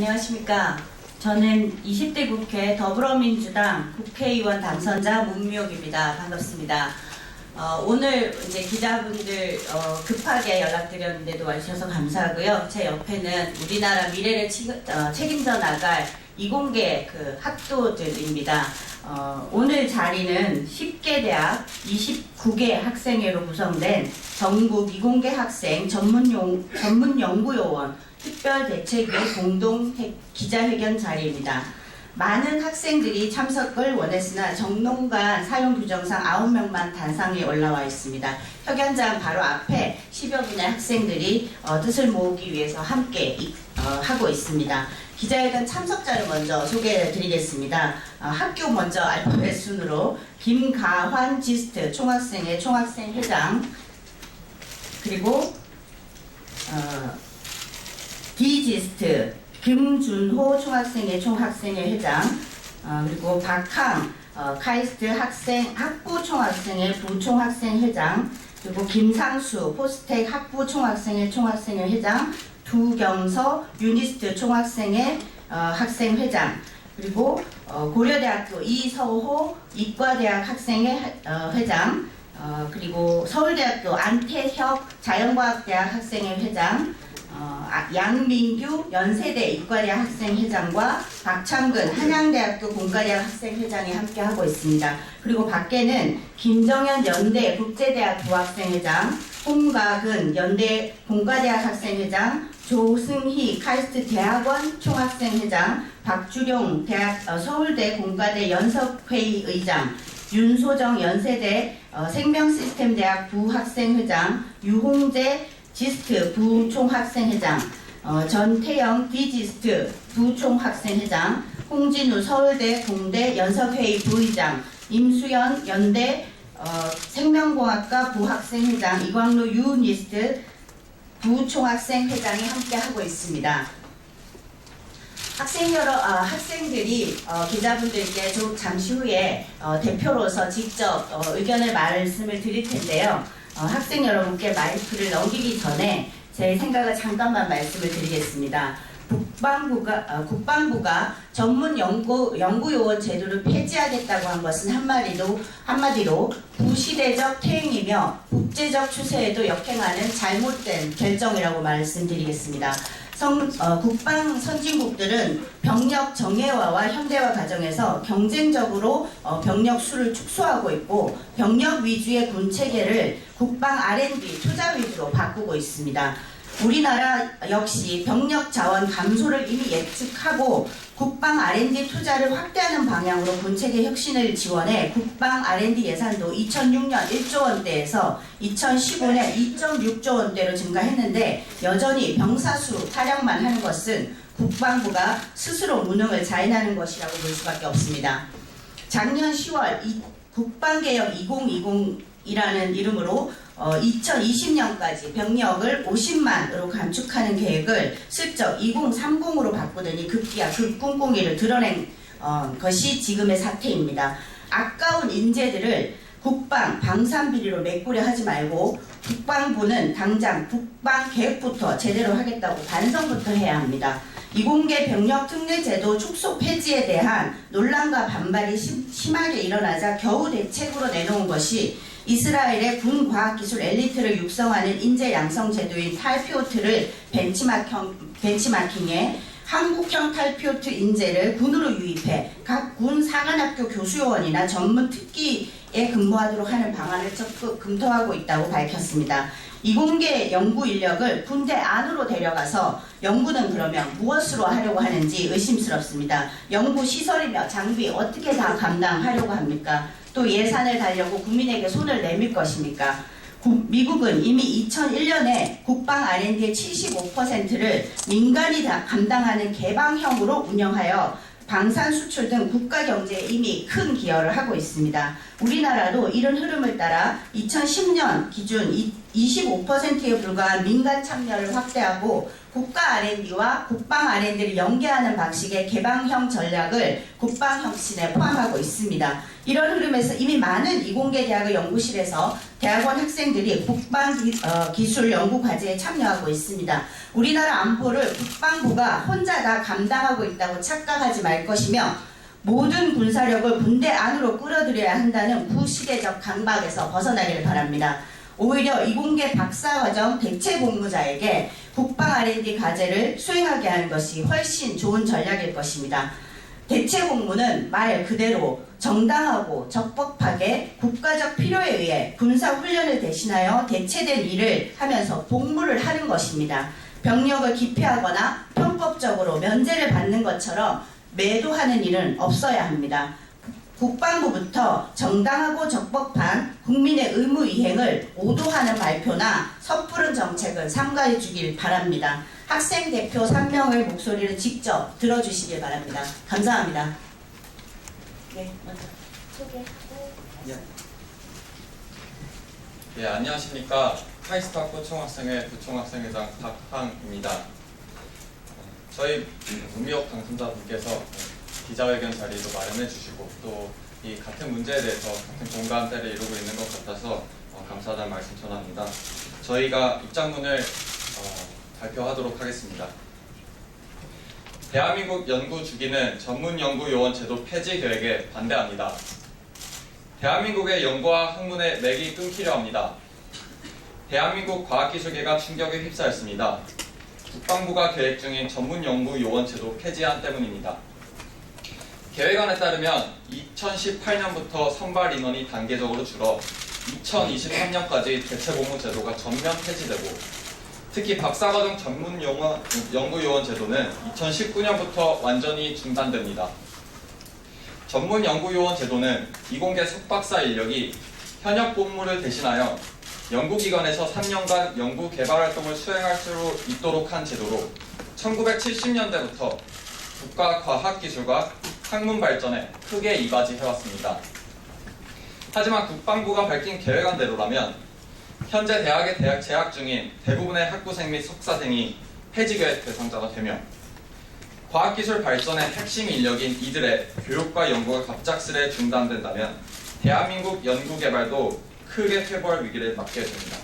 안녕하십니까. 저는 20대 국회 더불어민주당 국회의원 당선자 문미옥입니다. 반갑습니다. 오늘 이제 기자분들 급하게 연락드렸는데도 와주셔서 감사하고요. 제 옆에는 우리나라 미래를 책임져 나갈 이공계 학도들입니다. 오늘 자리는 10개 대학 29개 학생회로 구성된 전국 이공계 학생 전문연구요원 특별대책위 공동 기자회견 자리입니다. 많은 학생들이 참석을 원했으나 정론관 사용규정상 9명만 단상에 올라와 있습니다. 협연장 바로 앞에 10여 분의 학생들이 뜻을 모으기 위해서 함께 하고 있습니다. 기자회견 참석자를 먼저 소개해 드리겠습니다. 학교 먼저 알파벳 순으로 김가환 지스트 총학생회 총학생회장, 그리고 디지스트 김준호 총학생회 총학생회 회장, 그리고 박항 카이스트 학부 총학생회 부총학생회장, 그리고 김상수 포스텍 학부 총학생회 총학생회 회장, 두경서 유니스트 총학생회 학생회장, 그리고 고려대학교 이서호 이과대학 학생회 회장, 그리고 서울대학교 안태혁 자연과학대학 학생회 회장, 양민규 연세대 이과대학 학생회장과 박창근 한양대학교 공과대학 학생회장이 함께하고 있습니다. 그리고 밖에는 김정현 연대 국제대학 부학생회장, 홍가근 연대 공과대학 학생회장, 조승희 카이스트 대학원 총학생회장, 박주룡 서울대 공과대 연석회의 의장, 윤소정 연세대 생명시스템대학 부학생회장, 유홍재 지스트 부총학생회장, 전태영 디지스트 부총학생회장, 홍진우 서울대 공대 연석회의 부의장, 임수연 연대 생명공학과 부학생회장, 이광로 유니스트 부총학생회장이 함께하고 있습니다. 학생들이 기자분들께 잠시 후에 대표로서 직접 의견을 말씀을 드릴 텐데요. 학생 여러분께 마이크를 넘기기 전에 제 생각을 잠깐만 말씀을 드리겠습니다. 국방부가 전문 연구요원 제도를 폐지하겠다고 한 것은 한마디로 부시대적 퇴행이며 국제적 추세에도 역행하는 잘못된 결정이라고 말씀드리겠습니다. 국방 선진국들은 병력 정예화와 현대화 과정에서 경쟁적으로 병력 수를 축소하고 있고, 병력 위주의 군 체계를 국방 R&D 투자 위주로 바꾸고 있습니다. 우리나라 역시 병력 자원 감소를 이미 예측하고 국방 R&D 투자를 확대하는 방향으로 군체계 혁신을 지원해 국방 R&D 예산도 2006년 1조 원대에서 2015년 2.6조 원대로 증가했는데, 여전히 병사수 타령만 하는 것은 국방부가 스스로 무능을 자인하는 것이라고 볼 수밖에 없습니다. 작년 10월 국방개혁 2020이라는 이름으로 2020년까지 병력을 50만으로 감축하는 계획을 슬쩍 2030으로 바꾸더니 급기야 그 꿍꿍이를 드러낸 것이 지금의 사태입니다. 아까운 인재들을 국방, 방산 비리로 메꾸려 하지 말고 국방부는 당장 국방계획부터 제대로 하겠다고 반성부터 해야 합니다. 이공계 병력 특례제도 축소 폐지에 대한 논란과 반발이 심하게 일어나자 겨우 대책으로 내놓은 것이 이스라엘의 군과학기술 엘리트를 육성하는 인재 양성 제도인 탈피오트를 벤치마킹해 한국형 탈피오트 인재를 군으로 유입해 각 군 사관학교 교수요원이나 전문 특기에 근무하도록 하는 방안을 적극 검토하고 있다고 밝혔습니다. 이공계 연구 인력을 군대 안으로 데려가서 연구는 그러면 무엇으로 하려고 하는지 의심스럽습니다. 연구 시설이며 장비 어떻게 다 감당하려고 합니까? 또 예산을 달려고 국민에게 손을 내밀 것입니까? 미국은 이미 2001년에 국방 R&D의 75%를 민간이 다 감당하는 개방형으로 운영하여 방산 수출 등 국가 경제에 이미 큰 기여를 하고 있습니다. 우리나라도 이런 흐름을 따라 2010년 기준 25%에 불과한 민간 참여를 확대하고 국가 R&D와 국방 R&D를 연계하는 방식의 개방형 전략을 국방혁신에 포함하고 있습니다. 이런 흐름에서 이미 많은 이공계 대학의 연구실에서 대학원 학생들이 국방기술 연구과제에 참여하고 있습니다. 우리나라 안보를 국방부가 혼자 다 감당하고 있다고 착각하지 말 것이며 모든 군사력을 군대 안으로 끌어들여야 한다는 구시대적 강박에서 벗어나기를 바랍니다. 오히려 이공계 박사과정 대체공무자에게 국방 R&D 과제를 수행하게 하는 것이 훨씬 좋은 전략일 것입니다. 대체공무는 말 그대로 정당하고 적법하게 국가적 필요에 의해 군사훈련을 대신하여 대체된 일을 하면서 복무를 하는 것입니다. 병력을 기피하거나 편법적으로 면제를 받는 것처럼 매도하는 일은 없어야 합니다. 국방부부터 정당하고 적법한 국민의 의무 이행을 오도하는 발표나 섣부른 정책을 삼가해 주길 바랍니다. 학생 대표 3명의 목소리를 직접 들어주시길 바랍니다. 감사합니다. 네, 먼저 소개하고. 네, 안녕하십니까. 카이스트학부 총학생회 부총학생회장 박항입니다. 저희 문미옥 당선자분께서 기자회견 자리도 마련해 주시고 또 이 같은 문제에 대해서 같은 공감대를 이루고 있는 것 같아서 감사하다는 말씀 전합니다. 저희가 입장문을 발표하도록 하겠습니다. 대한민국 연구주기는 전문연구요원 제도 폐지 계획에 반대합니다. 대한민국의 연구와 학문의 맥이 끊기려 합니다. 대한민국 과학기술계가 충격에 휩싸였습니다. 국방부가 계획 중인 전문연구요원 제도 폐지안 때문입니다. 계획안에 따르면 2018년부터 선발 인원이 단계적으로 줄어 2023년까지 대체공무 제도가 전면 폐지되고 특히 박사과정 전문연구요원 제도는 2019년부터 완전히 중단됩니다. 전문연구요원 제도는 이공계 석박사 인력이 현역 복무를 대신하여 연구기관에서 3년간 연구개발활동을 수행할 수 있도록 한 제도로 1970년대부터 국가 과학기술과 학문 발전에 크게 이바지해왔습니다. 하지만 국방부가 밝힌 계획안대로라면 현재 대학에 재학 중인 대부분의 학부생 및 석사생이 폐지계획 대상자가 되며 과학기술 발전의 핵심 인력인 이들의 교육과 연구가 갑작스레 중단된다면 대한민국 연구개발도 크게 퇴보할 위기를 맞게 됩니다.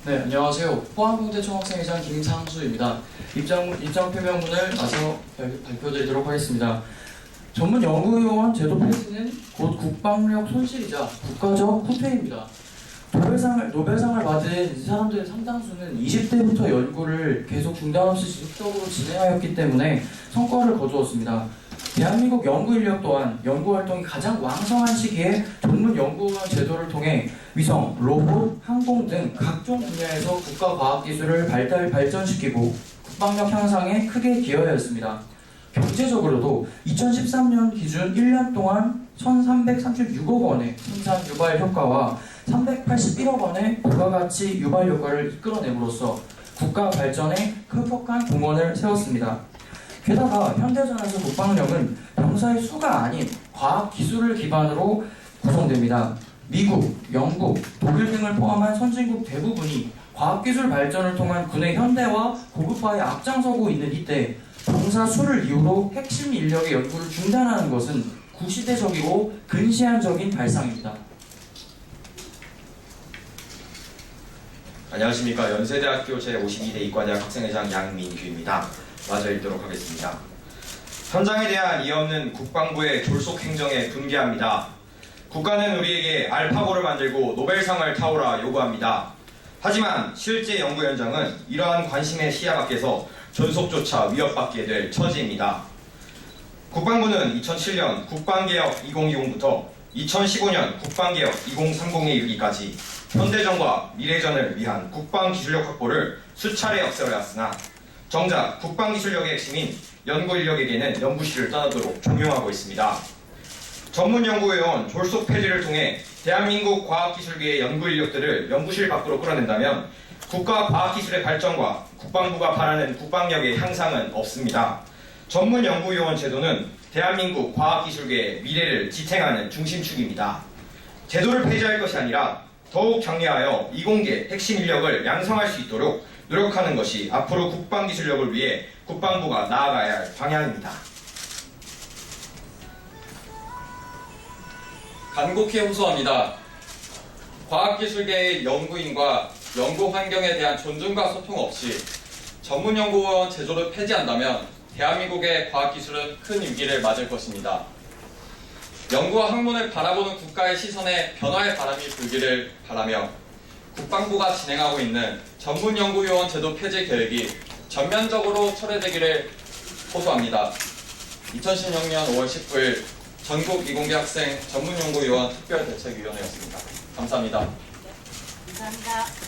네, 안녕하세요. 포항공대 총학생회장 김상수입니다. 입장 표명문을 마저 발표드리도록 하겠습니다. 전문 연구요원 제도 폐지는 곧 국방력 손실이자 국가적 후퇴입니다. 노벨상을 받은 사람들의 상당수는 20대부터 연구를 계속 중단 없이 지속적으로 진행하였기 때문에 성과를 거두었습니다. 대한민국 연구인력 또한 연구활동이 가장 왕성한 시기에 전문 연구원 제도를 통해 위성, 로봇, 항공 등 각종 분야에서 국가 과학기술을 발전시키고 국방력 향상에 크게 기여하였습니다. 경제적으로도 2013년 기준 1년 동안 1,336억 원의 생산 유발 효과와 381억 원의 부가가치 유발 효과를 이끌어냄으로써 국가 발전에 흡족한 공헌을 세웠습니다. 게다가 현대전에서 국방력은 병사의 수가 아닌 과학 기술을 기반으로 구성됩니다. 미국, 영국, 독일 등을 포함한 선진국 대부분이 과학기술 발전을 통한 군의 현대화, 고급화에 앞장서고 있는 이때 병사 수를 이유로 핵심 인력의 연구를 중단하는 것은 구시대적이고 근시안적인 발상입니다. 안녕하십니까. 연세대학교 제52대 이과대학 학생회장 양민규입니다. 마저 읽도록 하겠습니다. 현장에 대한 이해 없는 국방부의 졸속 행정에 분개합니다. 국가는 우리에게 알파고를 만들고 노벨상을 타오라 요구합니다. 하지만 실제 연구 현장은 이러한 관심의 시야 밖에서 존속조차 위협받게 될 처지입니다. 국방부는 2007년 국방개혁 2020부터 2015년 국방개혁 2030에 이르기까지 현대전과 미래전을 위한 국방기술력 확보를 수차례 역설해왔으나 정작 국방기술력의 핵심인 연구인력에게는 연구실을 떠나도록 종용하고 있습니다. 전문연구요원 졸속 폐지를 통해 대한민국 과학기술계의 연구인력들을 연구실 밖으로 끌어낸다면 국가과학기술의 발전과 국방부가 바라는 국방력의 향상은 없습니다. 전문연구요원 제도는 대한민국 과학기술계의 미래를 지탱하는 중심축입니다. 제도를 폐지할 것이 아니라 더욱 장려하여 이공계 핵심 인력을 양성할 수 있도록 노력하는 것이 앞으로 국방기술력을 위해 국방부가 나아가야 할 방향입니다. 간곡히 호소합니다. 과학기술계의 연구인과 연구 환경에 대한 존중과 소통 없이 전문연구원 제도를 폐지한다면 대한민국의 과학기술은 큰 위기를 맞을 것입니다. 연구와 학문을 바라보는 국가의 시선에 변화의 바람이 불기를 바라며 국방부가 진행하고 있는 전문연구요원 제도 폐지 계획이 전면적으로 철회되기를 호소합니다. 2016년 5월 19일 전국 이공계 학생 전문연구요원 특별대책위원회였습니다. 감사합니다. 감사합니다.